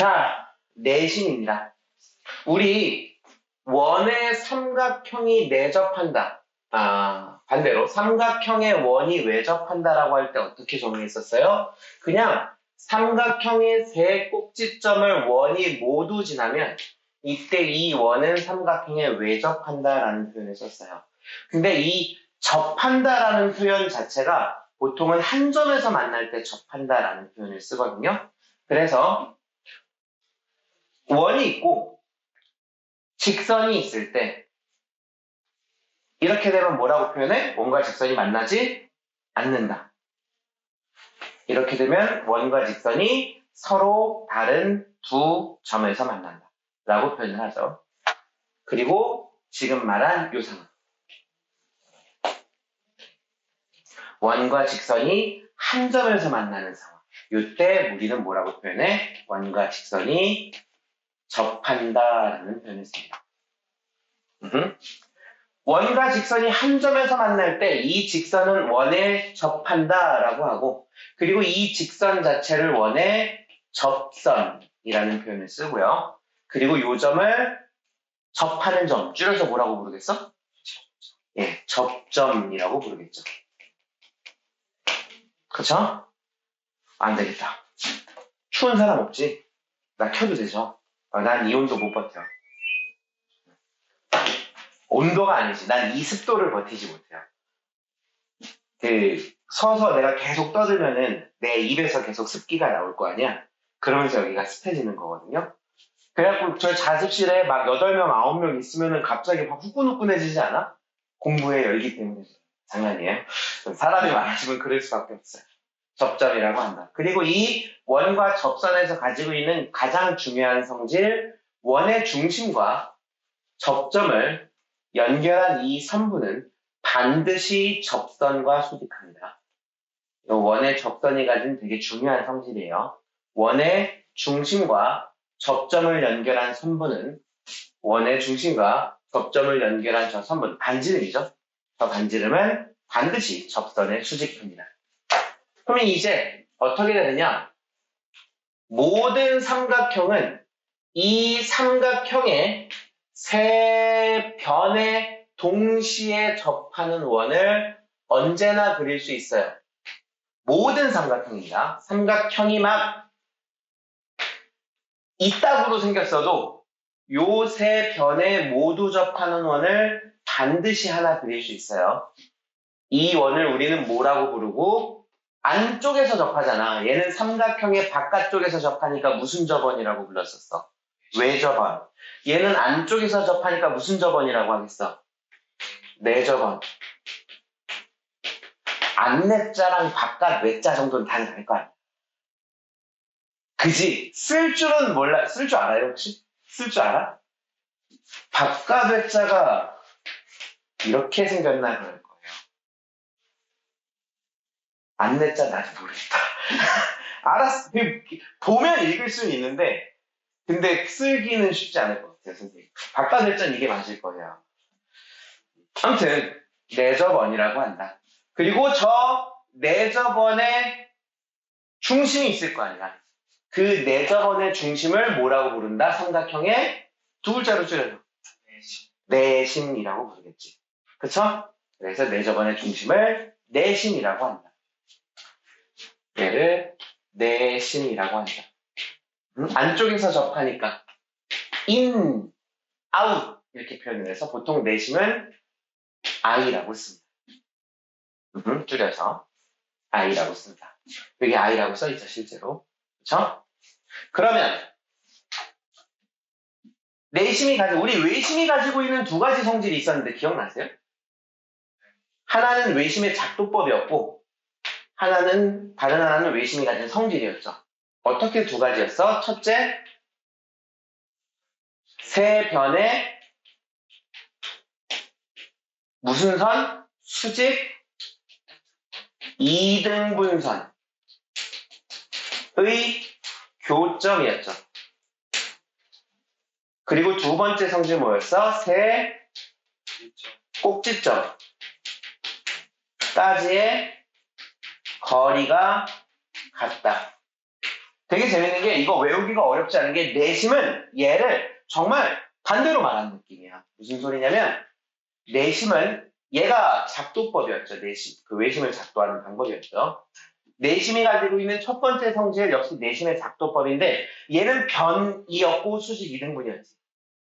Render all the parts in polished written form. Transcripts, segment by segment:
자, 내심입니다. 우리 원의 삼각형이 내접한다. 반대로 삼각형의 원이 외접한다라고 할 때 어떻게 정리했었어요? 그냥 삼각형의 세 꼭지점을 원이 모두 지나면 이때 이 원은 삼각형에 외접한다라는 표현을 썼어요. 근데 이 접한다라는 표현 자체가 보통은 한 점에서 만날 때 접한다라는 표현을 쓰거든요. 그래서 원이 있고 직선이 있을 때 이렇게 되면 뭐라고 표현해? 원과 직선이 만나지 않는다. 이렇게 되면 원과 직선이 서로 다른 두 점에서 만난다 라고 표현을 하죠. 그리고 지금 말한 요 상황, 원과 직선이 한 점에서 만나는 상황, 이때 우리는 뭐라고 표현해? 원과 직선이 접한다라는 표현을 씁니다. 원과 직선이 한 점에서 만날 때 이 직선은 원에 접한다라고 하고, 그리고 이 직선 자체를 원의 접선이라는 표현을 쓰고요. 그리고 이 점을 접하는 점, 줄여서 뭐라고 부르겠어? 예, 접점이라고 부르겠죠. 그쵸? 안 되겠다. 추운 사람 없지? 나 켜도 되죠? 난 이 온도 못 버텨. 온도가 아니지. 난 이 습도를 버티지 못해요. 서서 내가 계속 떠들면은 내 입에서 계속 습기가 나올 거 아니야? 그러면서 여기가 습해지는 거거든요. 그래갖고 저 자습실에 막 8명, 9명 있으면은 갑자기 막 후끈후끈해지지 않아? 공부에 열기 때문에. 장난이에요. 사람이 많아지면 그럴 수밖에 없어요. 접점이라고 한다. 그리고 이 원과 접선에서 가지고 있는 가장 중요한 성질, 원의 중심과 접점을 연결한 이 선부는 반드시 접선과 수직합니다. 이 원의 접선이 가진 되게 중요한 성질이에요. 원의 중심과 접점을 연결한 선부는 원의 중심과 접점을 연결한 저 선분, 반지름이죠. 저 반지름은 반드시 접선에 수직합니다. 그러면 이제 어떻게 되느냐? 모든 삼각형은 이 삼각형의 세 변에 동시에 접하는 원을 언제나 그릴 수 있어요. 모든 삼각형입니다. 삼각형이 막 이따구로 생겼어도 요 세 변에 모두 접하는 원을 반드시 하나 그릴 수 있어요. 이 원을 우리는 뭐라고 부르고, 안쪽에서 접하잖아. 얘는 삼각형의 바깥쪽에서 접하니까 무슨 접원이라고 불렀었어? 외접원. 얘는 안쪽에서 접하니까 무슨 접원이라고 하겠어? 내접원. 안내자랑 바깥 외자 정도는 다 다를 거 아니야. 그지? 쓸 줄은 몰라. 쓸 줄 알아요, 혹시? 쓸 줄 알아? 바깥 외자가 이렇게 생겼나 그럴 거예요. 안내자 나도 모르겠다. 알았어. 보면 읽을 수는 있는데, 근데 쓰기는 쉽지 않을 것 같아요, 선생님. 바깥 외자는 이게 맞을 거예요. 아무튼 내접원이라고 한다. 그리고 저 내접원의 중심이 있을 거 아니야. 그 내접원의 중심을 뭐라고 부른다? 삼각형의 두 글자로 줄여서 내심이라고 부르겠지. 그쵸? 그래서 내접원의 중심을 내심이라고 한다. 얘를 내심이라고 한다. 안쪽에서 접하니까 in, out 이렇게 표현을 해서 보통 내심은 I라고 씁니다. 줄여서 I라고 씁니다. 여기 I라고 써있죠, 실제로. 그쵸? 그러면 우리 외심이 가지고 있는 두 가지 성질이 있었는데 기억나세요? 하나는 외심의 작도법이었고 다른 하나는 외심이 가진 성질이었죠. 어떻게 두 가지였어? 첫째, 세 변에 무슨 선? 수직 2등분선의 교점이었죠. 그리고 두 번째 성질 뭐였어? 세 꼭지점까지의 거리가 같다. 되게 재밌는 게 이거 외우기가 어렵지 않은 게 내심은 얘를 정말 반대로 말하는 느낌이야. 무슨 소리냐면 내심은 얘가 작도법이었죠. 내심. 그 외심을 작도하는 방법이었죠. 내심이 가지고 있는 첫 번째 성질 역시 내심의 작도법인데 얘는 변이었고 수직 이등분이었지.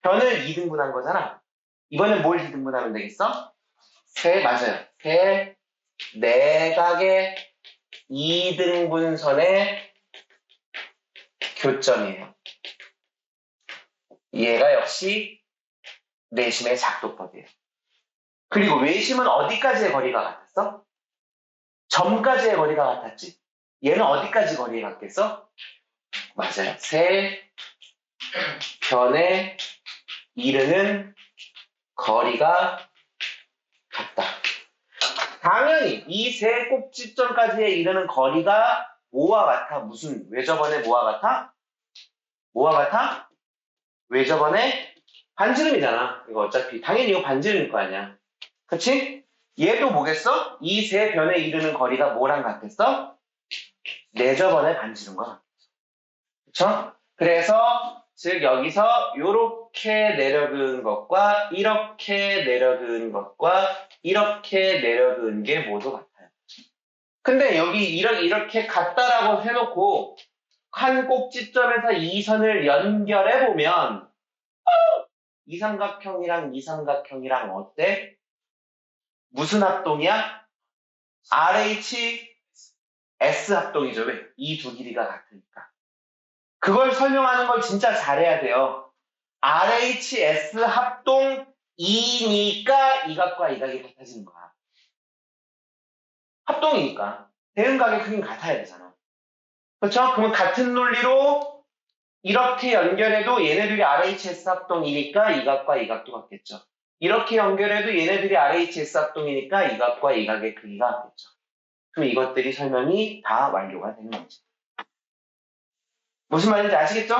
변을 이등분한 거잖아. 이번엔 뭘 이등분하면 되겠어? 맞아요. 세 내각의 이등분선의 교점이에요. 얘가 역시 내심의 작도법이에요. 그리고 외심은 어디까지의 거리가 같았어? 점까지의 거리가 같았지? 얘는 어디까지 거리가 같겠어? 맞아요. 세 변에 이르는 거리가 같다. 당연히 이 세 꼭지점까지에 이르는 거리가 뭐와 같아? 무슨 왜 저번에 뭐와 같아? 뭐와 같아? 왜 저번에 반지름이잖아. 이거 어차피 당연히 이거 반지름일 거 아니야. 그치? 얘도 뭐겠어? 이 세 변에 이르는 거리가 뭐랑 같겠어? 네 저번에 반지름과. 그쵸? 그래서 즉 여기서 이렇게 내려그은 것과 이렇게 내려그은 것과 이렇게 내려그은 게 모두 같아요. 근데 여기 이렇게 같다라고 해놓고 한 꼭지점에서 이 선을 연결해보면 이 삼각형이랑 이 삼각형이랑 어때? 무슨 합동이야? RH, S 합동이죠. 왜? 이 두 길이가 같으니까. 그걸 설명하는 걸 진짜 잘해야 돼요. RHS 합동 2니까 이 각과 이 각이 같아지는 거야. 합동이니까. 대응각의 크기는 같아야 되잖아. 그렇죠? 그러면 같은 논리로 이렇게 연결해도 얘네들이 RHS 합동이니까 이 각과 이 각도 같겠죠. 이렇게 연결해도 얘네들이 RHS 합동이니까 이 각과 이 각의 크기가 같겠죠. 그럼 이것들이 설명이 다 완료가 되는 거지. 무슨 말인지 아시겠죠?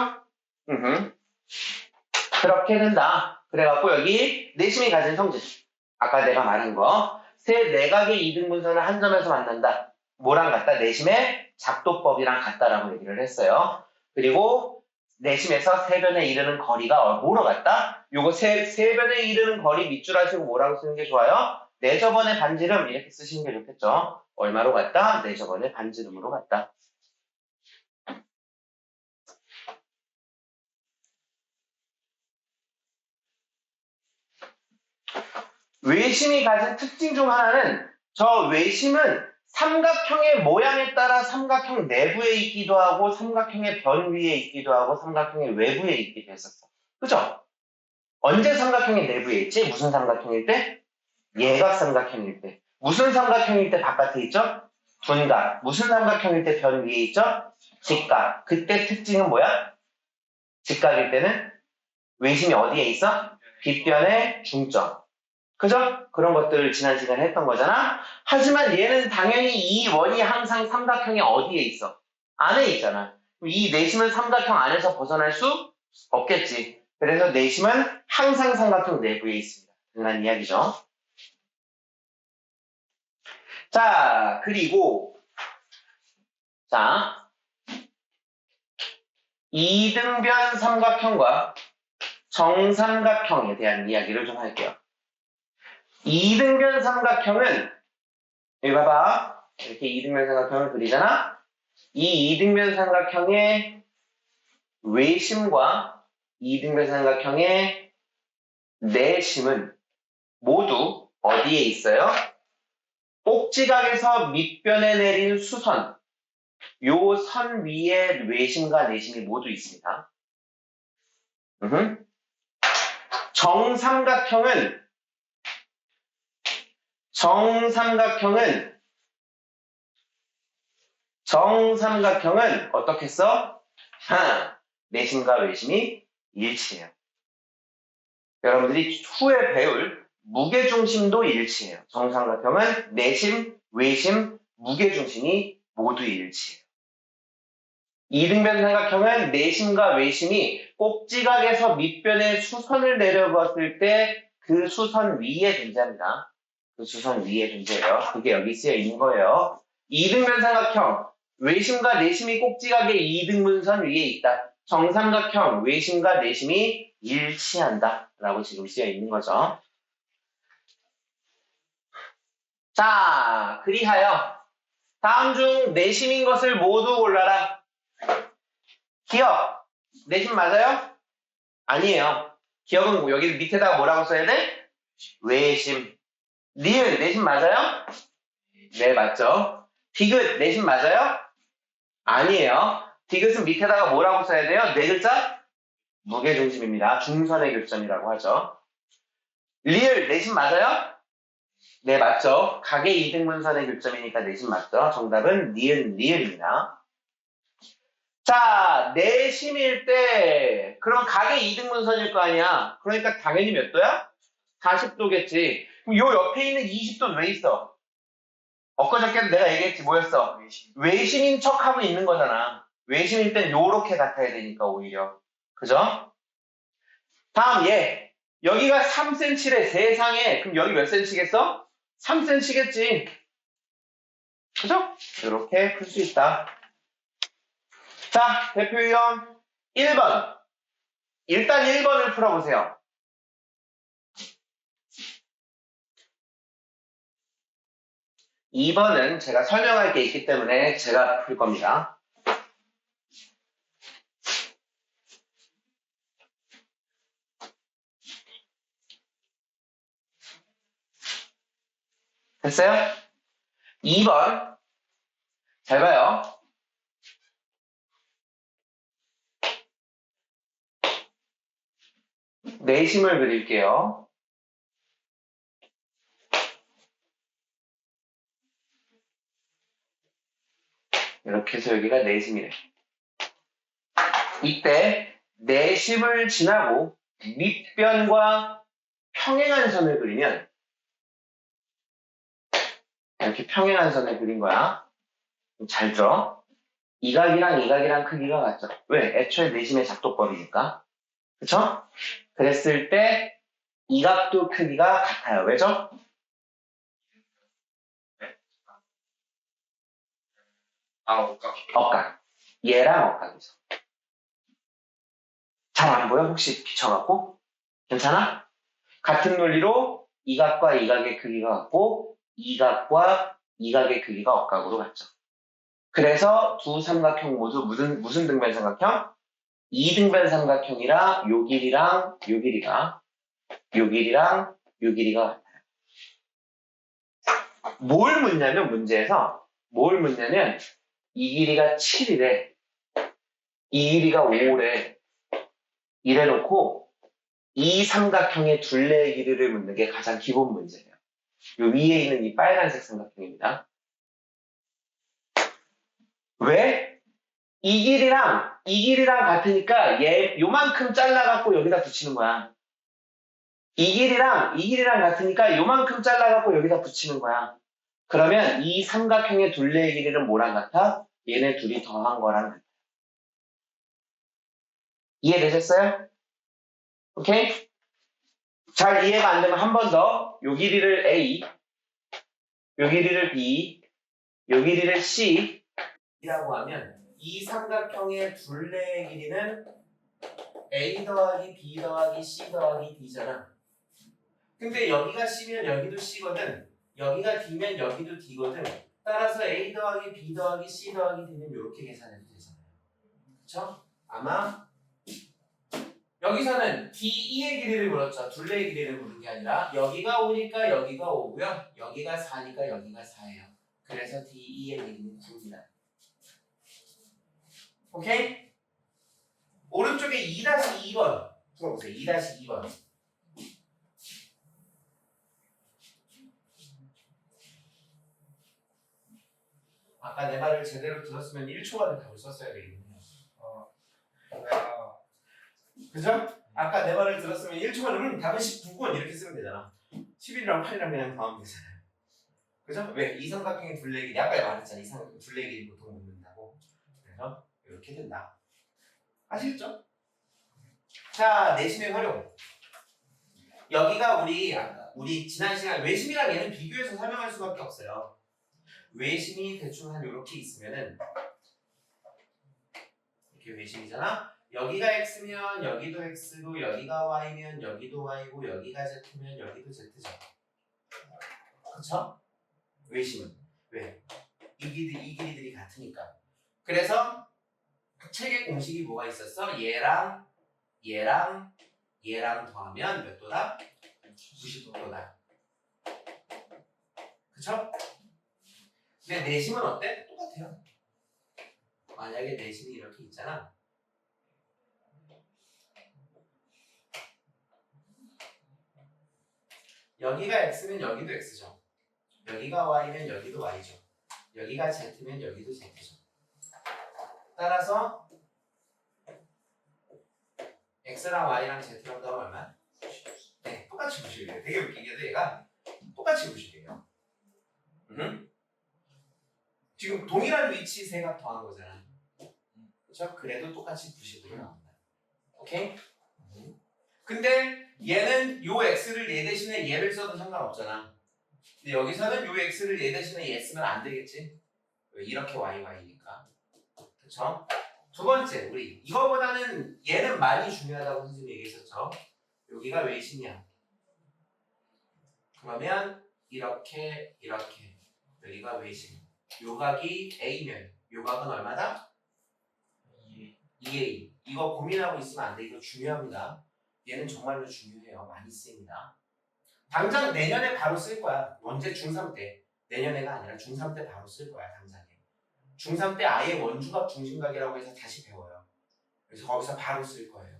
그렇게 된다. 그래갖고 여기 내심이 가진 성질. 아까 내가 말한 거. 세 내각의 이등분선을 한 점에서 만난다. 뭐랑 같다? 내심의 작도법이랑 같다라고 얘기를 했어요. 그리고 내심에서 세 변에 이르는 거리가 뭐로 같다? 요거 세 변에 이르는 거리 밑줄 하시고 뭐라고 쓰는 게 좋아요? 네 저번의 반지름 이렇게 쓰시는 게 좋겠죠. 얼마로 같다? 네 저번의 반지름으로 같다. 외심이 가진 특징 중 하나는 저 외심은 삼각형의 모양에 따라 삼각형 내부에 있기도 하고 삼각형의 변 위에 있기도 하고 삼각형의 외부에 있기도 했었어. 그죠? 언제 삼각형의 내부에 있지? 무슨 삼각형일 때? 예각 삼각형일 때. 무슨 삼각형일 때 바깥에 있죠? 둔각. 무슨 삼각형일 때 변 위에 있죠? 직각. 그때 특징은 뭐야? 직각일 때는 외심이 어디에 있어? 빗변의 중점. 그죠? 그런 것들을 지난 시간에 했던 거잖아. 하지만 얘는 당연히 이 원이 항상 삼각형의 어디에 있어? 안에 있잖아. 이 내심은 삼각형 안에서 벗어날 수 없겠지. 그래서 내심은 항상 삼각형 내부에 있습니다. 그런 이야기죠. 자, 그리고 자, 이등변 삼각형과 정삼각형에 대한 이야기를 좀 할게요. 이등변 삼각형은 여기 봐봐. 이렇게 이등변 삼각형을 그리잖아. 이 이등변 삼각형의 외심과 이등변 삼각형의 내심은 모두 어디에 있어요? 꼭지각에서 밑변에 내린 수선, 요 선 위에 외심과 내심이 모두 있습니다. 정삼각형은 어떻게 써? 내심과 외심이 일치해요. 여러분들이 후에 배울 무게중심도 일치해요. 정삼각형은 내심, 외심, 무게중심이 모두 일치해요. 이등변 삼각형은 내심과 외심이 꼭지각에서 밑변에 수선을 내려봤을 때 그 수선 위에 존재합니다. 그 수선 위에 존재해요. 그게 여기 쓰여 있는 거예요. 이등변 삼각형, 외심과 내심이 꼭지각의 이등분선 위에 있다. 정삼각형 외심과 내심이 일치한다. 라고 지금 쓰여 있는 거죠. 자, 그리하여 다음 중 내심인 것을 모두 골라라. 기억. 내심 맞아요? 아니에요. 기억은 여기 밑에다가 뭐라고 써야 돼? 외심. 니은 내심 맞아요? 네, 맞죠. 디귿 내심 맞아요? 아니에요. 디귿은 밑에다가 뭐라고 써야 돼요? 네 글자? 무게중심입니다. 중선의 교점이라고 하죠. 리을 내심 맞아요? 네, 맞죠. 각의 이등분선의 교점이니까 내심 맞죠. 정답은 니은 리을입니다. 자, 내심일 때 그럼 각의 이등분선일 거 아니야. 그러니까 당연히 몇 도야? 40도겠지. 그럼 요 옆에 있는 20도는 왜 있어? 엊그저께도 내가 얘기했지. 뭐였어? 외심인 척하고 있는 거잖아. 외심일 땐 요렇게 같아야 되니까 오히려. 그죠? 다음 얘. 여기가 3cm래 세상에. 그럼 여기 몇 cm겠어? 3cm겠지. 그죠? 이렇게 풀 수 있다. 자, 대표 유형 1번. 일단 1번을 풀어보세요. 2번은 제가 설명할 게 있기 때문에 제가 풀 겁니다. 됐어요? 2번. 잘 봐요. 내심을 그릴게요. 이렇게 해서 여기가 내심이래. 이때 내심을 지나고 밑변과 평행한 선을 그리면 이렇게 평행한 선을 그린 거야. 잘 들어. 이 각이랑 이 각이랑 크기가 같죠. 왜? 애초에 내심의 작도법이니까. 그쵸? 그랬을 때 이 각도 크기가 같아요. 왜죠? 억각. 억각. 얘랑 억각이죠. 잘 안 보여? 혹시 비춰갖고? 괜찮아? 같은 논리로 이 각과 이 각의 크기가 같고 이 각과 이 각의 크기가 억각으로 같죠. 그래서 두 삼각형 모두 무슨 등변 삼각형? 이등변 삼각형이라 요 길이랑 요 길이가 요 길이가 같아요. 뭘 묻냐면 문제에서 뭘 묻냐면 이 길이가 7이래 이 길이가 5래 이래 놓고 이 삼각형의 둘레의 길이를 묻는 게 가장 기본 문제예요. 요 위에 있는 이 빨간색 삼각형입니다. 왜? 이 길이랑 같으니까 얘 요만큼 잘라갖고 여기다 붙이는 거야. 이 길이랑 같으니까 요만큼 잘라갖고 여기다 붙이는 거야. 그러면 이 삼각형의 둘레의 길이는 뭐랑 같아? 얘네 둘이 더한 거랑 같아. 이해되셨어요? 오케이? 잘 이해가 안 되면 한 번 더 요 길이를 A, 요 길이를 B, 요 길이를 C 이라고 하면 이 삼각형의 둘레의 길이는 A 더하기 B 더하기 C 더하기 D잖아. 근데 여기가 C면 여기도 C거든. 여기가 D면 여기도 D거든. 따라서 A 더하기 B 더하기 C 더하기 D는 이렇게 계산해도 되잖아요. 그쵸? 아마 여기서는 DE의 길이를 물었죠. 둘레의 길이를 물은 게 아니라 여기가 5니까 여기가 5고요. 여기가 4니까 여기가 4예요. 그래서 DE의 길이는 9입니다. 오케이? 오른쪽에 2-2번 풀어보세요. 2-2번. 아까 내 말을 제대로 들었으면 1초 안에 답을 썼어야 되겠네요. 그죠? 아까 내 말을 들었으면 1초 만에 답은 19번 이렇게 쓰면 되잖아. 11이랑 8이랑 그냥 더하면 되잖아요. 그죠? 왜? 이 삼각형의 둘레 길이 아까 말했잖아. 이 삼각형 둘레 길이 보통 묻는다고. 그래서 이렇게 된다. 아시겠죠? 자, 내심의 활용. 여기가 우리 지난 시간 외심이랑 얘는 비교해서 설명할 수밖에 없어요. 외심이 대충 한 이렇게 있으면은 이렇게 외심이잖아. 여기가 x면 여기도 x고 여기가 y면 여기도 y고 여기가 z면 여기도 z죠. 그쵸? 외심은 왜? 이 길이들이 같으니까. 그래서 책의 공식이 뭐가 있었어? 얘랑 더하면 몇 도다? 90도다. 그쵸? 근데 내심은 어때? 똑같아요. 만약에 내심이 이렇게 있잖아. 여기가 x면 여기도 x죠. 여기가 y면 여기도 y죠. 여기가 z면 여기도 z죠. 따라서 x랑 y랑 z랑 더하면 얼마? 네, 똑같이 부실이에요. 되게 웃기게도 얘가 똑같이 부실이에요. 지금 동일한 위치 세 각 더한 거잖아. 그렇죠? 그래도 똑같이 90으로 나온다. 오케이? 근데 얘는 요 x를 얘 대신에 얘를 써도 상관없잖아. 근데 여기서는 요 x를 얘 대신에 얘 쓰면 안 되겠지? 왜? 이렇게 y니까. 그렇죠? 두 번째, 우리 이거보다는 얘는 많이 중요하다고 선생님이 얘기했었죠. 여기가 외심이야. 그러면 이렇게 여기가 외심. 요각이 A면 요각은 얼마다? 2A. 이거 고민하고 있으면 안 돼. 이거 중요합니다. 얘는 정말로 중요해요. 많이 쓰입니다. 당장 내년에 바로 쓸 거야. 언제? 중3 때. 내년에가 아니라 중3 때 바로 쓸 거야. 당장에. 중3 때 아예 원주각 중심각이라고 해서 다시 배워요. 그래서 거기서 바로 쓸 거예요.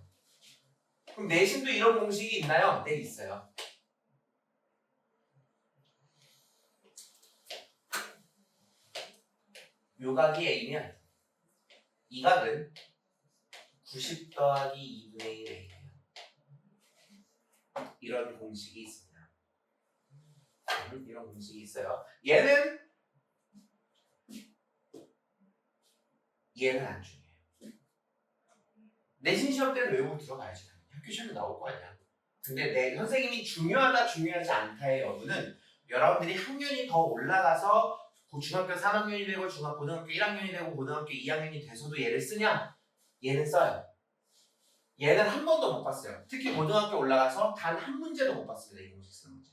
그럼 내심도 이런 공식이 있나요? 네, 있어요. 요각이 A면 이 각은 90 더하기 2분의 1 A예요. 이런 공식이 있습니다. 이런 공식이 있어요. 얘는 안 중요해요. 내신 시험 때는 외우고 들어가야지. 학교 시험에 나올 거 아니야. 근데 내 선생님이 중요하다 중요하지 않다의 여부는 여러분들이 학년이 더 올라가서 중학교 3학년이 되고 고등학교 1학년이 되고 고등학교 2학년이 돼서도 얘를 쓰냐? 얘는 써요. 얘는 한 번도 못 봤어요. 특히 고등학교 올라가서 단 한 문제도 못 봤습니다. 이 공식 쓰는 문제.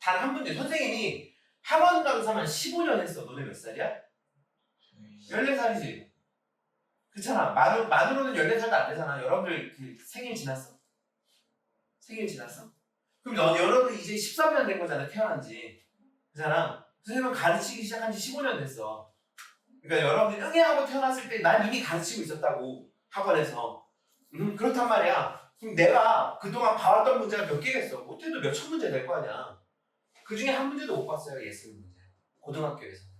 단 한 문제. 선생님이 학원 강사만 15년 했어. 너네 몇 살이야? 14살이지. 그렇잖아. 만으로는 14살도 안 되잖아. 여러분들 그 생일 지났어? 생일 지났어? 그럼 여러분 이제 13년 된 거잖아. 태어난 지. 그잖아. 선생님은 가르치기 시작한 지 15년 됐어. 그러니까 여러분들이 응애하고 태어났을 때 난 이미 가르치고 있었다고. 학원에서. 그렇단 말이야. 그럼 내가 그동안 봐왔던 문제가 몇 개겠어? 못해도 몇천 문제 될 거 아니야. 그 중에 한 문제도 못 봤어요. 예술 문제. 고등학교에서.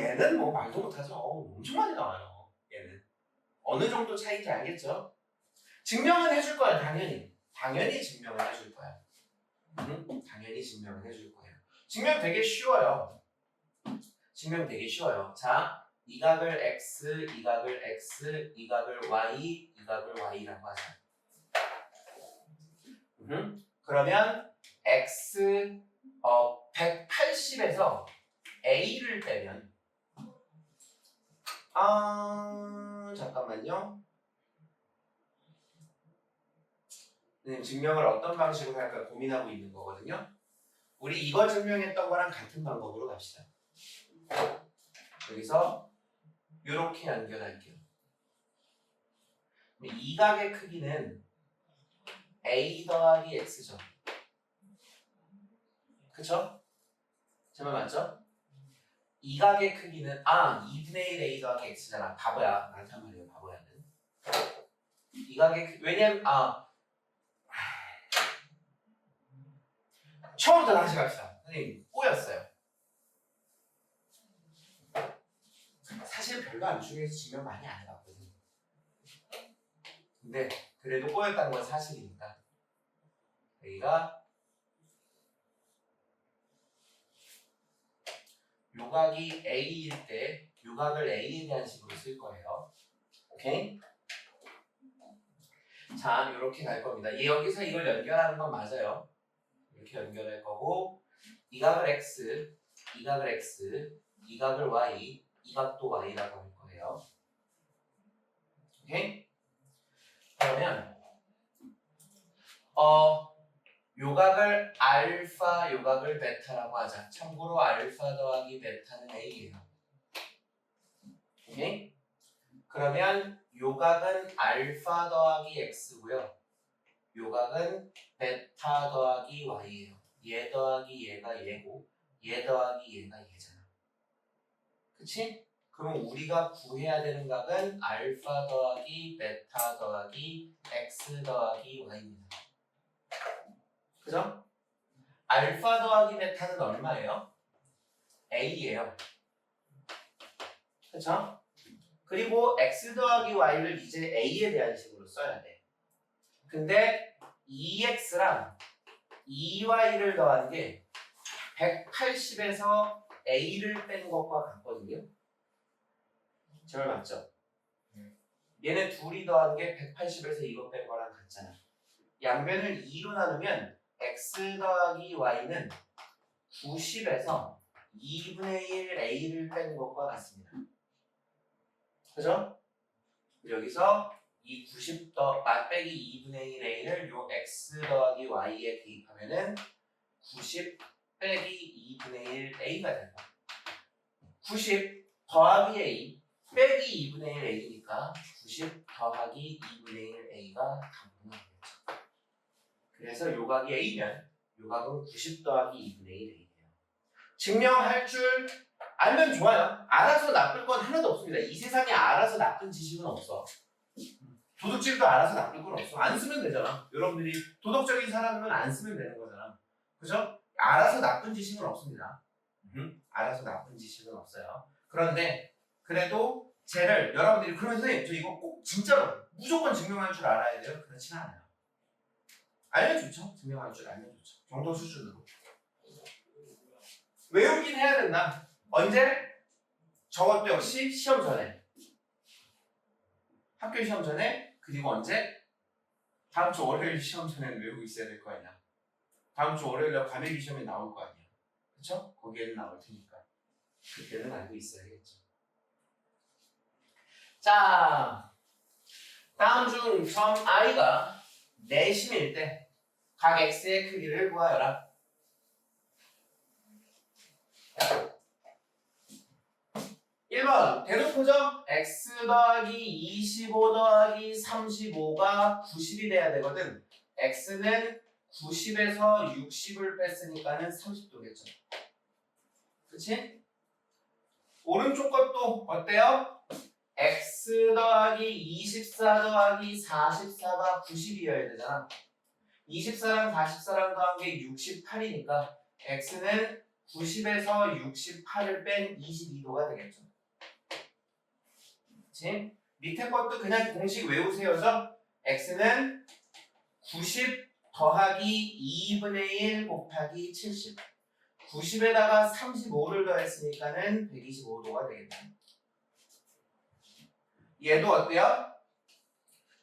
얘는 뭐 말도 못하죠. 엄청 많이 나와요. 얘는. 어느 정도 차이인지 알겠죠? 증명은 해줄 거야. 당연히 증명을 해줄 거야. 당연히 증명을 해줄 거예요. 증명 되게 쉬워요. 자, 이 각을 x, 이 각을 x, 이 각을 y, 이 각을 y라고 하자. 그러면 x 180에서 a를 빼면 잠깐만요. 증명을 어떤 방식으로 할까 고민하고 있는 거거든요. 우리 이거 증명했던 거랑 같은 방법으로 갑시다. 여기서 이렇게 연결할게요. 이 각의 크기는 a 더하기 x죠. 그쵸? 제 말 맞죠? 이 각의 크기는 2분의 1 a 더하기 x잖아. 바보야. 많단 말이에요. 바보야는. 이 각의 크기 왜냐면 처음부터 다시 갑시다. 선생님 꼬였어요. 사실 별로 안 중요해서 증명 많이 안 해봤거든요. 근데 그래도 꼬였다는 건 사실이니까. 여기가 요각이 A일 때 요각을 A에 대한 식으로 쓸 거예요. 오케이? 자, 이렇게 갈 겁니다. 여기서 이걸 연결하는 건 맞아요. 이렇게 연결할 거고 이 각을 X, 이 각을 X, 이 각을 Y, 이 각도 Y라고 할 거예요. 오케이? 그러면 요각을 알파, 요각을 베타라고 하자. 참고로 알파 더하기 베타는 A예요. 오케이? 그러면 요각은 알파 더하기 X고요. 요각은 베타 더하기 Y예요. 얘 더하기 얘가 얘고 얘 더하기 얘가 얘잖아. 그치? 그럼 우리가 구해야 되는 각은 알파 더하기 베타 더하기 X 더하기 Y입니다. 그죠? 알파 더하기 베타는 얼마예요? A예요. 그쵸? 그리고 X 더하기 Y를 이제 A에 대한 식으로 써야 돼. 근데 2X랑 2Y를 더하는 게 180에서 A를 뺀 것과 같거든요. 제발 맞죠? 얘네 둘이 더하는 게 180에서 이거 뺀 거랑 같잖아. 양변을 2로 나누면 X 더하기 Y는 90에서 2분의 1 A를 뺀 것과 같습니다. 그죠? 여기서 이 90 빼기 2분의 1 A를 요 X 더하기 Y에 대입하면은 90 빼기 2분의 1 A가 되고 90 더하기 A 빼기 2분의 1 A니까 90 더하기 2분의 1 A가 답으로 나오겠죠. 그래서 요각이 A면 요각은 90 더하기 2분의 1 A예요. 증명할 줄 알면 좋아요. 알아서 나쁠 건 하나도 없습니다. 이 세상에 알아서 나쁜 지식은 없어. 도둑질도 알아서 나쁠 건 없어. 안 쓰면 되잖아. 여러분들이 도덕적인 사람은 안 쓰면 되는 거잖아. 그죠? 알아서 나쁜 지식은 없습니다. 알아서 나쁜 지식은 없어요. 그런데 그래도 쟤를 여러분들이 그러면 선생님 저 이거 꼭 진짜로 무조건 증명할 줄 알아야 돼요? 그렇지는 않아요. 알면 좋죠. 증명할 줄 알면 좋죠. 정도 수준으로. 외우긴 해야 된다. 언제? 저것도 역시 시험 전에. 학교 시험 전에. 그리고 언제? 다음 주 월요일 시험 전에는 외우고 있어야 될 거 아니야. 다음 주 월요일에 과메기 시험이 나올 거 아니야. 그쵸? 거기에는 나올 테니까. 그때는 알고 있어야겠죠. 자, 다음 중 점 i가 내심일 때 각 x의 크기를 구하여라. 1번 대놓고죠? x 더하기 25 더하기 35가 90이 돼야 되거든. x는 90에서 60을 뺐으니까는 30도겠죠. 그치? 오른쪽 것도 어때요? x 더하기 24 더하기 44가 90이어야 되잖아. 24랑 44랑 더한 게 68이니까 x는 90에서 68을 뺀 22도가 되겠죠. 그치? 밑에 것도 그냥 공식 외우세요죠? x는 90 더하기 2분의 1 곱하기 70 90에다가 35를 더했으니까는 125도가 되겠다. 얘도 어때요?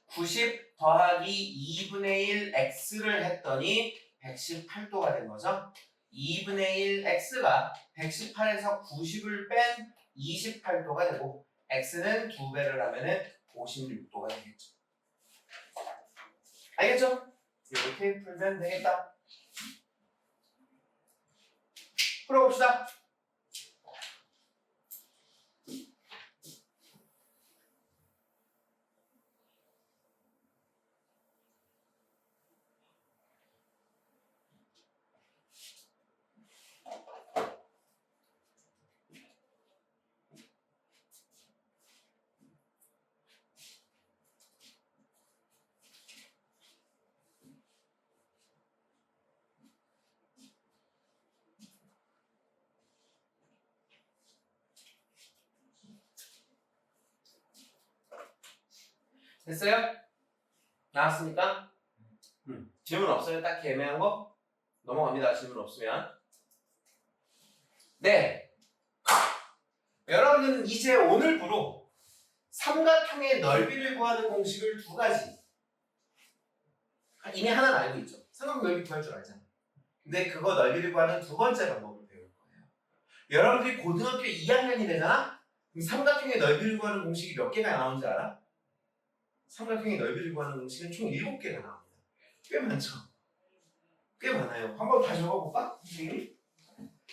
90 더하기 2분의 1 x를 했더니 118도가 된 거죠. 2분의 1 x가 118에서 90을 뺀 28도가 되고 x는 2배를 하면은 56도가 되겠죠. 알겠죠? 이렇게 풀면 되겠다. 풀어봅시다. 됐어요? 나왔습니까? 질문 없어요? 딱히 애매한 거? 넘어갑니다. 질문 없으면. 네. 여러분은 이제 오늘부로 삼각형의 넓이를 구하는 공식을 두 가지 이미 하나는 알고 있죠. 삼각형 넓이 구할 줄 알잖아요. 근데 그거 넓이를 구하는 두 번째 방법을 배울 거예요. 여러분들이 고등학교 2학년이 되잖아? 그럼 삼각형의 넓이를 구하는 공식이 몇 개가 나오는지 알아? 삼각형의 넓이를 구하는 공식은 총 7개가 나옵니다. 꽤 많죠? 꽤 많아요. 한번 다시 적어볼까? 선생님이?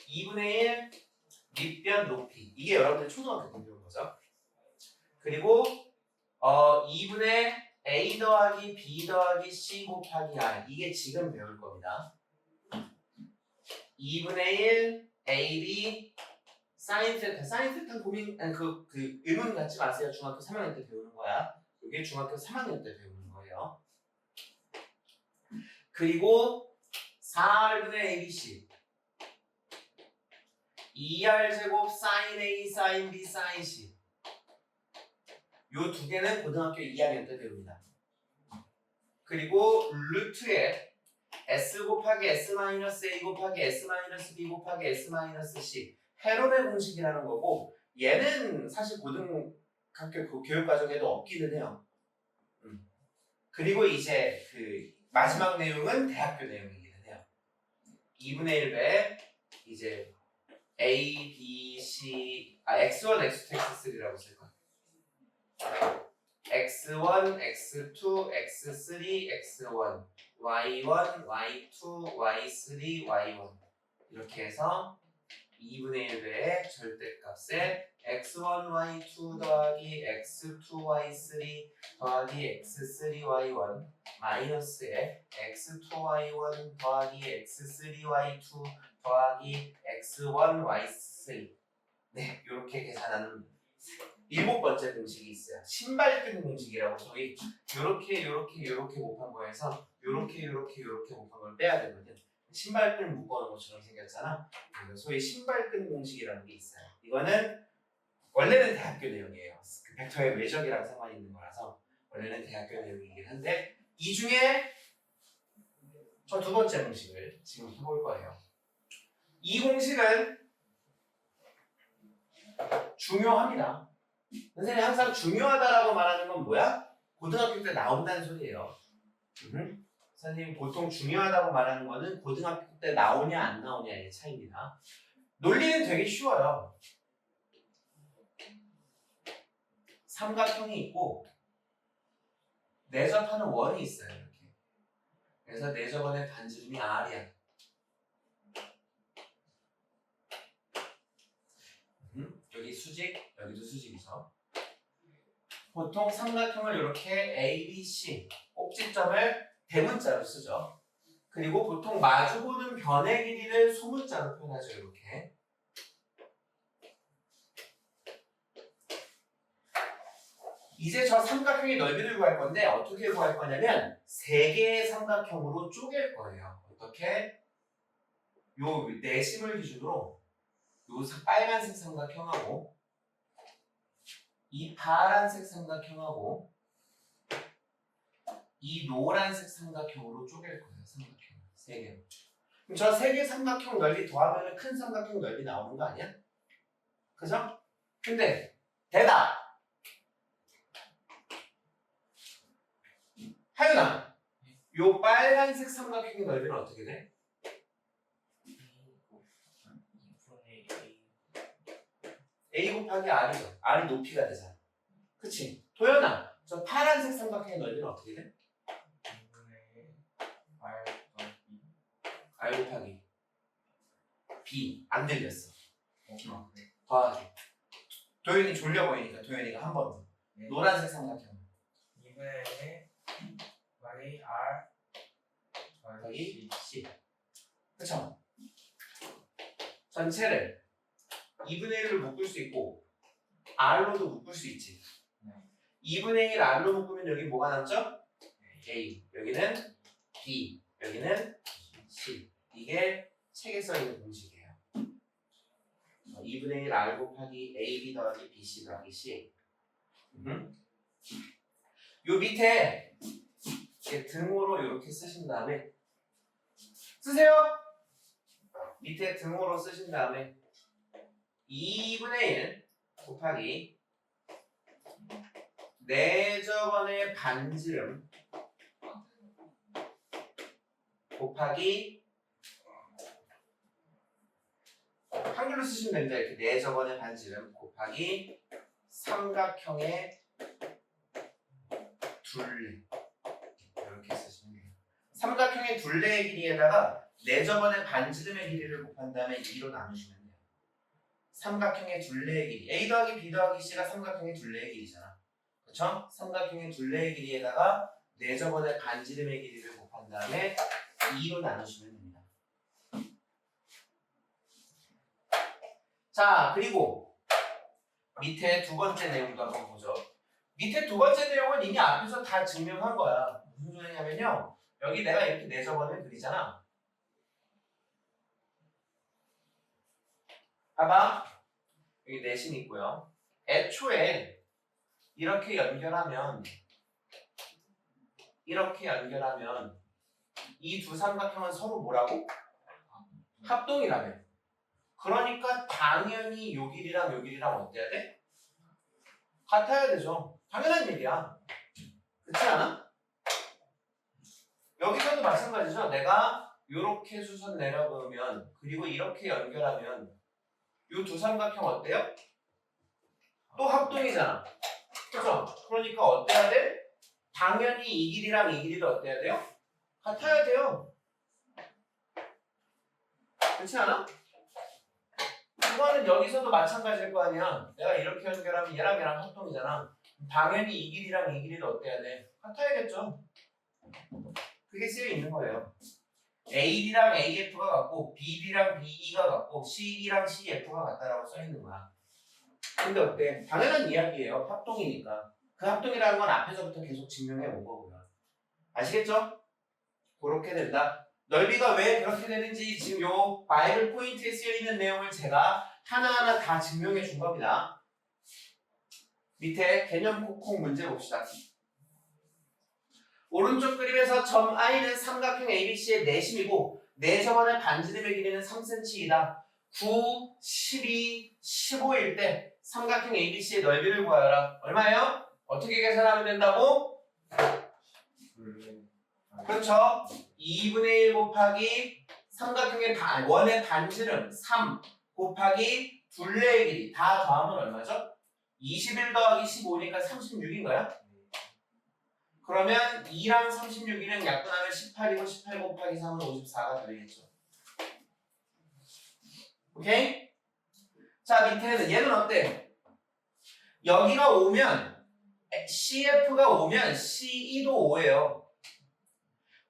2분의 1 밑변 높이. 이게 여러분들 초등학교 때 배운 거죠. 그리고 2분의 a 더하기 b 더하기 c 곱하기 r. 이게 지금 배울 겁니다. 2분의 1 ab 사인 세타. 사인 세타 고민, 아니 그 의문 갖지 마세요. 중학교 3학년 때 배우는 거야. 이게 중학교 3학년 때 배우는 거예요. 그리고 4r분의 abc 2r 제곱 sin a sin b sin c. 요 두 개는 고등학교 2학년 때 배웁니다. 그리고 루트에 s 곱하기 s 마이너스 a 곱하기 s 마이너스 b 곱하기 s 마이너스 c. 헤론의 공식이라는 거고, 얘는 사실 고등학교 그 교육 과정에도 없기는 해요. 그리고 이제 그 마지막 내용은 대학교 내용이기는 해요. 2분의 1배 이제 A, B, C, X1, X2, X3라고 쓸 거야. X1, X2, X3, X1, Y1, Y2, Y3, Y1 이렇게 해서 2분의 1배의 절대값에 x1, y2 더하기 x2, y3 더하기 x3, y1 마이너스에 x2, y1 더하기 x3, y2 더하기 x1, y3 네, 이렇게 계산하는 7번째 공식이 있어요. 신발끈 공식이라고 저희 요렇게 곱한 거에서 요렇게 곱한 걸 빼야 되거든. 신발끈 묶어놓은 것처럼 생겼잖아. 소위 신발끈 공식이라는 게 있어요. 이거는 원래는 대학교 내용이에요. 그 벡터의 외적이랑 상관이 있는 거라서 원래는 대학교 내용이긴 한데 이 중에 저 두 번째 공식을 지금 해볼 거예요. 이 공식은 중요합니다. 선생님이 항상 중요하다라고 말하는 건 뭐야? 고등학교 때 나온다는 소리예요. 선생님 보통 중요하다고 말하는 거는 고등학교 때 나오냐 안 나오냐의 차이입니다. 논리는 되게 쉬워요. 삼각형이 있고 내접하는 원이 있어요. 이렇게. 그래서 내접원의 반지름이 R이야. 여기 수직, 여기도 수직이죠. 보통 삼각형을 이렇게 A, B, C 꼭지점을 대문자로 쓰죠. 그리고 보통 마주보는 변의 길이를 소문자로 표현하죠. 이렇게. 이제 저 삼각형의 넓이를 구할 건데 어떻게 구할 거냐면 3개의 삼각형으로 쪼갤 거예요. 어떻게? 요 내심을 기준으로 요 빨간색 삼각형하고 이 파란색 삼각형하고 이 노란색 삼각형으로 쪼갤 거예요. 삼각형 3개. 그럼 저 3개 삼각형 넓이 더하면 큰 삼각형 넓이 나오는 거 아니야? 그죠? 근데 대답! 하윤아, 요 빨간색 삼각형의 넓이는 어떻게 돼? A 곱하기 R이죠. R이 높이가 되잖아. 그치? 도연아, 저 파란색 삼각형의 넓이는 어떻게 돼? R 곱하기 B. 안 들렸어. 더하기. 도연이 졸려 보이니까 도연이가 한 번 더. 노란색 삼각형. 2분의 y r 더하기 C. 그쵸? 전체를 2분의 1로 묶을 수 있고 R로도 묶을 수 있지. 2분의 1 R로 묶으면 여기 뭐가 남죠? A. 여기는 B. 여기는 C. 이게 책에 써있는 공식이에요. 2분의 1 R 곱하기 AB 더하기 BC 더하기 C. 요 밑에 이렇게 등호로 이렇게 쓰신 다음에 쓰세요. 밑에 등호로 쓰신 다음에 2분의 1 곱하기 내저번의 반지름 곱하기 한글로 쓰시면 됩니다. 이렇게 내저번의 반지름 곱하기 삼각형의 둘레 이렇게 쓰시면 돼요. 삼각형의 둘레의 길이에다가 내저번의 반지름의 길이를 곱한 다음에 2로 나누시면 돼요. 삼각형의 둘레의 길이 A 더하기 B 더하기 C가 삼각형의 둘레의 길이잖아. 그렇죠? 삼각형의 둘레의 길이에다가 내저번의 반지름의 길이를 곱한 다음에 2로 나누시면 됩니다. 자, 그리고 밑에 두 번째 내용도 한번 보죠. 밑에 두 번째 내용은 이미 앞에서 다 증명한 거야. 무슨 소리냐면요. 여기 내가 이렇게 내저번을 그리잖아. 봐봐. 여기 내심 있고요. 애초에 이렇게 연결하면 이 두 삼각형은 서로 뭐라고? 합동이라며. 그러니까 당연히 요 길이랑 요 길이랑 어때야 돼? 같아야 되죠. 당연한 얘기야. 그렇지 않아? 여기서도 마찬가지죠. 내가 요렇게 수선 내려보면 그리고 이렇게 연결하면 요 두 삼각형 어때요? 또 합동이잖아. 그죠? 그러니까 어때야 돼? 당연히 이 길이랑 이 길이도 어때야 돼요? 같아야 돼요. 그렇지 않아? 그거는 여기서도 마찬가지일 거 아니야. 내가 이렇게 연결하면 얘랑 합동이잖아. 당연히 이 길이랑 이 길이도 어때야 돼? 같아야겠죠. 그게 쓰여 있는 거예요. AD랑 AF가 같고 BD랑 BE가 같고 CE랑 CF가 같다라고 써 있는 거야. 근데 어때? 당연한 이야기예요. 합동이니까. 그 합동이라는 건 앞에서부터 계속 증명해 온 거고요. 아시겠죠? 그렇게 된다. 넓이가 왜 그렇게 되는지 지금 요 바이블 포인트에 쓰여 있는 내용을 제가 하나하나 다 증명해 준 겁니다. 밑에 개념 콕콕 문제 봅시다. 오른쪽 그림에서 점 I는 삼각형 ABC의 내심이고 내저번의 반지름의 길이는 3cm이다. 9, 12, 15일 때 삼각형 ABC의 넓이를 구하여라. 얼마예요? 어떻게 계산하면 된다고? 그렇죠. 2분의 1 곱하기 삼각형의 원의 반지름 3 곱하기 둘레의 길이 다 더하면 얼마죠? 21 더하기 15니까 36인 거야? 그러면 2랑 36이랑 약분하면 18이고 18 곱하기 3은 54가 되겠죠. 오케이? 자, 밑에는 얘는 어때? 여기가 5면 CF가 5면 CE도 5예요.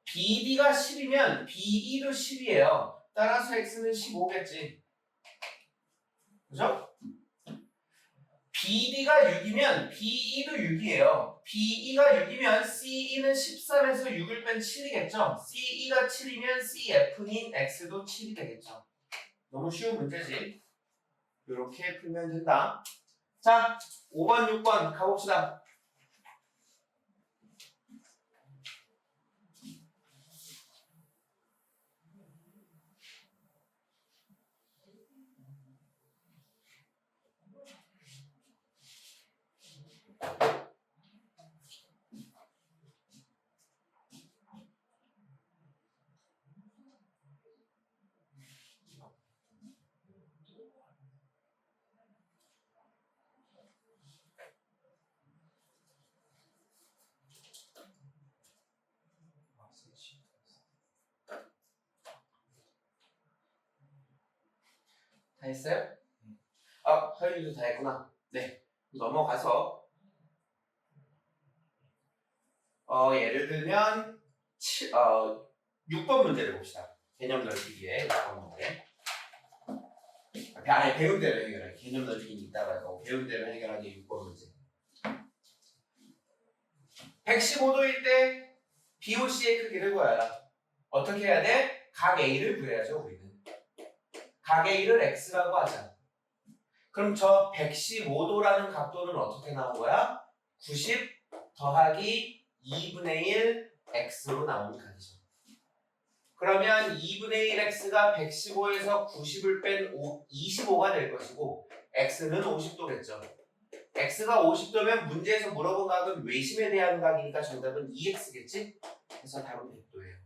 BD가 10이면 BE도 10이에요. 따라서 X는 15겠지. 그죠? BD가 6이면 BE도 6이에요. BE가 6이면 CE는 13에서 6을 뺀 7이겠죠? CE가 7이면 CF인 X도 7이 되겠죠. 너무 쉬운 문제지. 이렇게 풀면 된다. 자, 5번, 6번 가봅시다. 다 했어요? 아, 하율이도 다 했구나. 네. 넘어가서 예를 들면 6번 문제를 봅시다. 개념 넓히기에 6번 문제. 아니, 배운 대로 해결해. 개념 넓히기 있다가 배운 대로 해결하기 6번 문제. 115도일 때 BOC의 크기를 구하라. 어떻게 해야 돼? 각 A를 구해야죠, 우리는. 각 A를 X라고 하자. 그럼 저 115도라는 각도는 어떻게 나온 거야? 90 더하기 2분의 1 X로 나오는 각이죠. 그러면 2분의 1X가 115에서 90을 뺀 25가 될 것이고 X는 50도겠죠. X가 50도면 문제에서 물어본 각은 외심에 대한 각이니까 정답은 2X겠지? 그래서 답은 100도예요.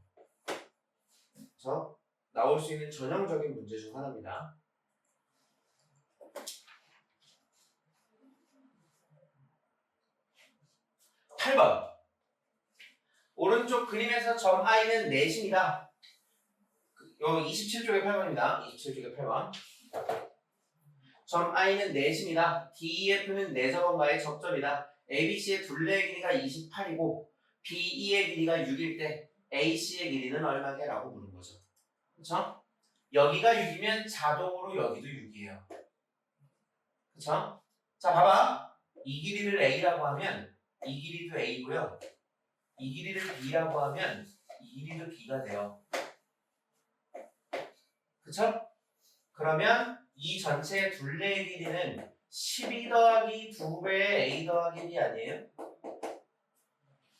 그래서 나올 수 있는 전형적인 문제 중 하나입니다. 8번. 오른쪽 그림에서 점 I는 넷입니다. 여기 27쪽에 8번입니다. 27쪽에 8번. 점 I는 넷입니다. DEF는 4점과의 접점이다. ABC의 둘레의 길이가 28이고 BE의 길이가 6일 때 AC의 길이는 얼마게? 라고 물은 거죠. 그쵸? 여기가 6이면 자동으로 여기도 6이에요. 그쵸? 자, 봐봐. 이 길이를 A라고 하면 이 길이도 A고요. 이 길이를 B라고 하면 이 길이도 B가 돼요. 그쵸? 그러면 이 전체의 둘레의 길이는 12 더하기 2배의 A 더하기 B 아니에요?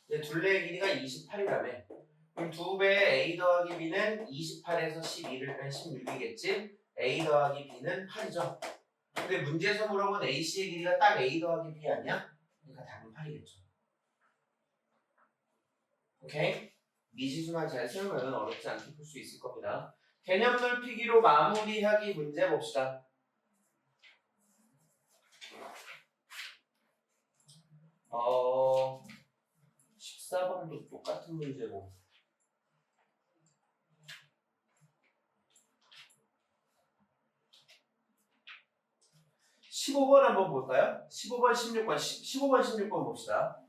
둘레의 길이가 28이라며. 그럼 2배의 A 더하기 B는 28에서 12를 빼면 16이겠지? A 더하기 B는 8이죠. 근데 문제에서 물어본 AC의 길이가 딱 A 더하기 B 아니야? 그러니까 답은 8이겠죠. 오케이? 미지수만 잘 세우면 어렵지 않게 풀 수 있을 겁니다. 개념 넓히기로 마무리하기 문제 봅시다. 어... 14번도 똑같은 문제고 15번 한번 볼까요? 15번, 16번, 15번, 16번 봅시다.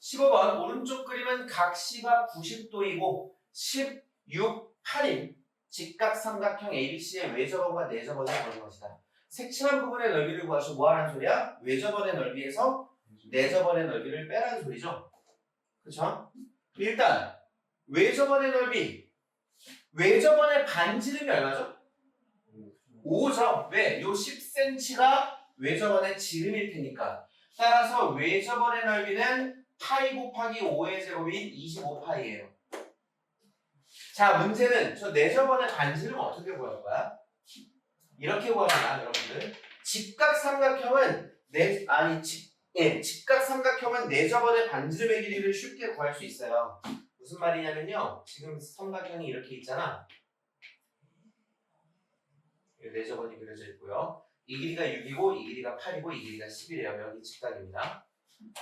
15번 오른쪽 그림은 각시가 90도이고 16, 8인 직각삼각형 ABC의 외접원과 내접원을 보는 것이다. 색칠한 부분의 넓이를 구하시고 뭐하라는 소리야? 외접원의 넓이에서 내접원의 넓이를 빼라는 소리죠. 그쵸? 일단 외접원의 넓이 외접원의 반지름이 얼마죠? 5죠. 왜? 요 10cm가 외접원의 지름일 테니까. 따라서 외접원의 넓이는 파이 곱하기 5의 제곱인 25파이예요. 자, 문제는 저 내접원의 반지름 어떻게 구할 거야? 이렇게 구합니다, 여러분들. 직각삼각형은 직각삼각형은 내접원의 반지름의 길이를 쉽게 구할 수 있어요. 무슨 말이냐면요. 지금 삼각형이 이렇게 있잖아. 내접원이 그려져 있고요. 이 길이가 6이고 이 길이가 8이고 이 길이가 10이래요. 여기 직각입니다.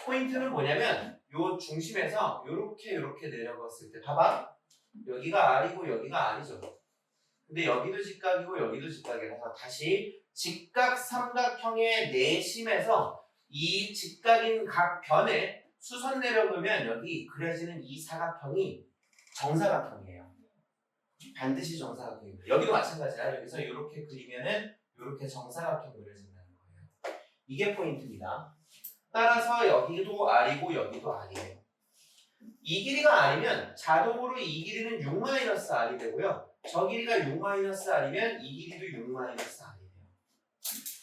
포인트는 뭐냐면 요 중심에서 요렇게 내려갔을 때 봐봐. 여기가 R이고 여기가 R이죠. 근데 여기도 직각이고 여기도 직각이라서 다시 직각삼각형의 내심에서 이 직각인 각 변에 수선 내려보면 여기 그려지는 이 사각형이 정사각형이에요. 반드시 정사각형입니다. 여기도 마찬가지야. 여기서 이렇게 그리면은 이렇게 정사각형 그려진다는 거예요. 이게 포인트입니다. 따라서 여기도 R이고 여기도 R이에요. 이 길이가 R이면 자동으로 이 길이는 6-R이 되고요. 저 길이가 6-R이면 이 길이도 6-R이 돼요.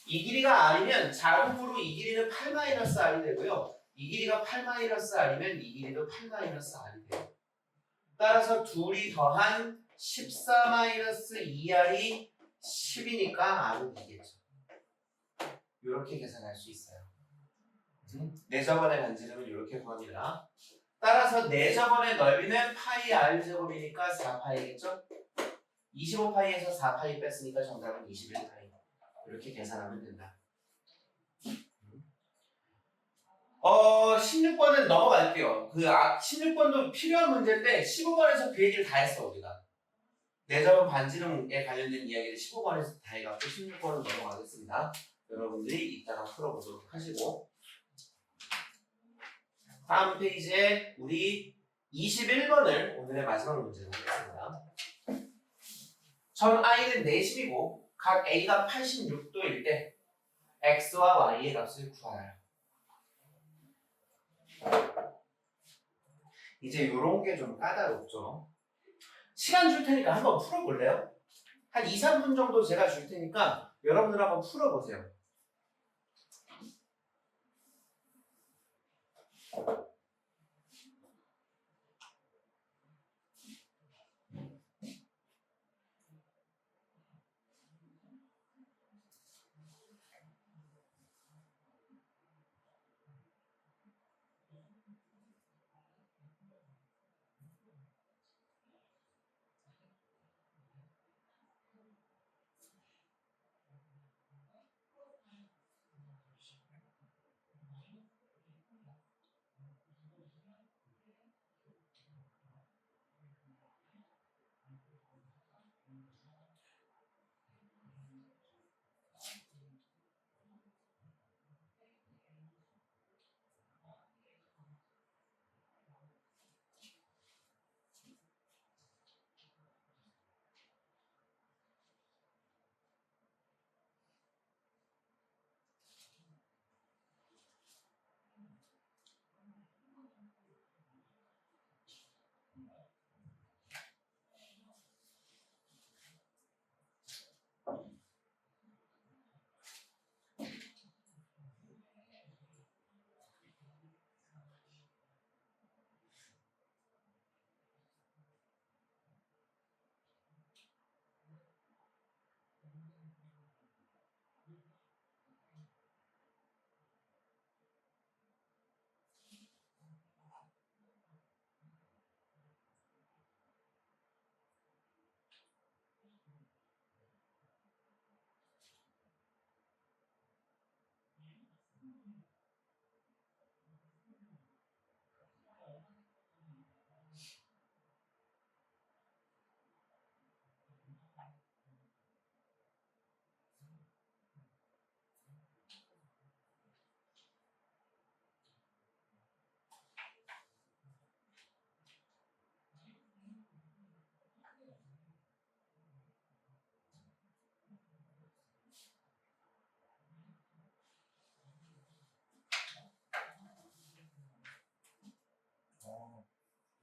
이 길이가 R이면 자동으로 이 길이는 8-R이 되고요. 이 길이가 8-R이면 이 길이도 8-R이 돼요. 따라서 둘이 더한 14-2R이 10이니까 R은 이겠죠. 이렇게 계산할 수 있어요. 내접원의 반지름은 이렇게 구합니다. 따라서 내접원의 넓이는 파이 R제곱이니까 4파이겠죠? 25파이에서 4파이 뺐으니까 정답은 21파이. 이렇게 계산하면 된다. 16번은 넘어갈게요. 16번도 필요한 문제인데 15번에서 그 얘기를 다 했어 우리가. 내접원 반지름에 관련된 이야기를 15번에서 다 해갖고 16번은 넘어가겠습니다. 여러분들이 이따가 풀어보도록 하시고 다음 페이지에 우리 21번을 오늘의 마지막 문제로 하겠습니다. 점 I는 내심이고 각 A가 86도일 때 X와 Y의 값을 구하라. 이제 요런 게 좀 까다롭죠. 시간 줄 테니까 한번 풀어볼래요? 한 2, 3분 정도 제가 줄 테니까 여러분들 한번 풀어보세요.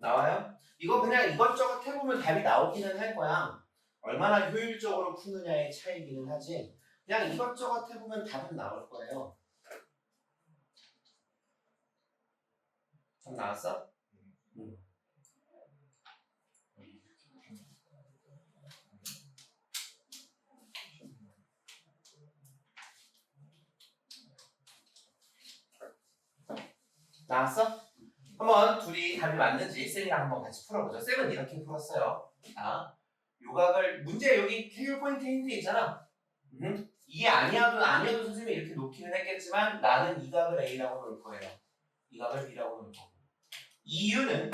나와요? 이거 그냥 이것저것 해보면 답이 나오기는 할 거야. 얼마나 효율적으로 푸느냐의 차이기는 하지. 그냥 이것저것 해보면 답은 나올 거예요. 참 나왔어? 응. 나왔어? 한번 둘이 답이 맞는지 쌤이랑 한번 같이 풀어보죠. 쌤은 이렇게 풀었어요. 자, 요각을 문제 여기 해결 포인트 힌트 있잖아. 이게 아니어도 선생님이 이렇게 놓기는 했겠지만 나는 이 각을 A라고 놓을 거예요. 이 각을 B라고 놓을 거고. 이유는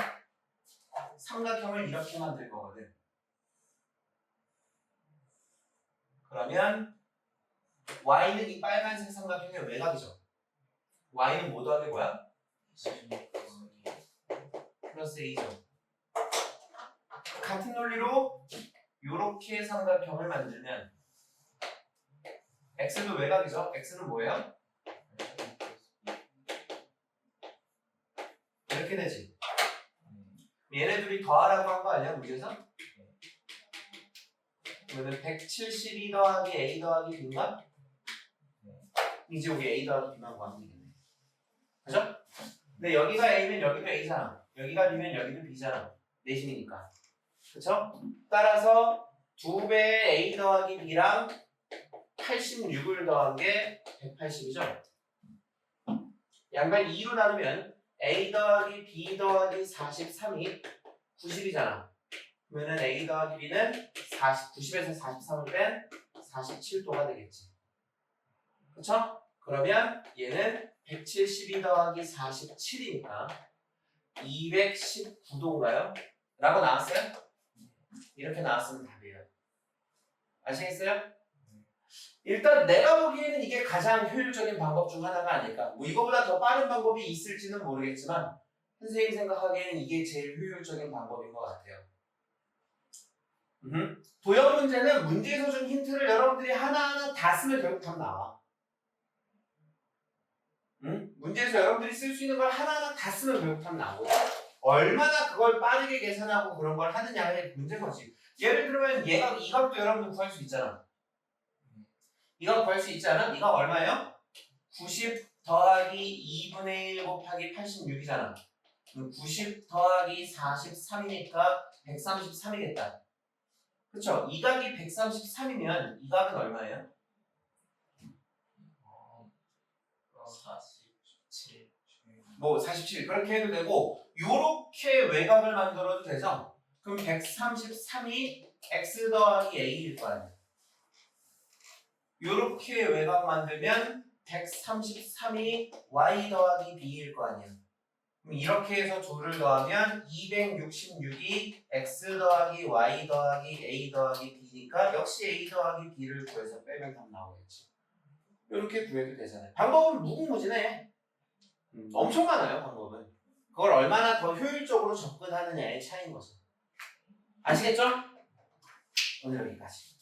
삼각형을 이렇게 만들 거거든. 그러면 Y는 이 빨간색 삼각형의 외곽이죠. Y는 뭐 더하기 뭐야? 플러스 A죠. 같은 논리로 요렇게 삼각형을 만들면 X도 외곽이죠. X는 뭐예요? 이렇게 되지. 얘네 둘이 더하라고 한 거 아니야, 문제에서? 그러면 172 더하기 A 더하기 B인가? 이제 여기 A 더하기 B만 구하면 되겠네. 그죠? 근데 여기가 A면 여기도 A잖아. 여기가 B면 여기도 B잖아. 내심이니까. 그쵸? 따라서 2배의 A 더하기 B랑 86을 더한 게 180이죠? 양변 2로 나누면 A 더하기 B 더하기 43이 90이잖아. 그러면 A 더하기 B는 90에서 43을 뺀 47도가 되겠지. 그쵸? 그러면 얘는 172 더하기 47이니까 219도인가요? 라고 나왔어요? 이렇게 나왔으면 답이에요. 아시겠어요? 일단 내가 보기에는 이게 가장 효율적인 방법 중 하나가 아닐까. 뭐 이거보다 더 빠른 방법이 있을지는 모르겠지만 선생님 생각하기에는 이게 제일 효율적인 방법인 것 같아요. 도형 문제는 문제에서 준 힌트를 여러분들이 하나하나 다 쓰면 결국 답 나와. 문제에서 여러분들이 쓸 수 있는 걸 하나하나 다 쓰면 결국 답 나오고 얼마나 그걸 빠르게 계산하고 그런 걸 하느냐의 문제인 거지. 예를 들면 얘가 이것도 여러분들 구할 수 있잖아. 이거 구할 수 있지 않아? 이거 얼마예요? 90 더하기 2분의 1 곱하기 86이잖아. 90 더하기 43이니까 133이겠다. 그쵸? 이 각이 133이면 이 각은 얼마예요? 47. 뭐 47 그렇게 해도 되고 요렇게 외곽을 만들어도 되죠? 그럼 133이 x 더하기 a일 거 아니야. 요렇게 외곽 만들면 133이 y 더하기 b일 거 아니야. 그럼 이렇게 해서 둘을 더하면 266이 x 더하기 y 더하기 a 더하기 b니까 역시 a 더하기 b를 구해서 빼면 답 나오겠지. 이렇게 구해도 되잖아요. 방법은 무궁무진해. 엄청 많아요, 방법은. 그걸 얼마나 더 효율적으로 접근하느냐의 차이인 거죠. 아시겠죠? 오늘 여기까지.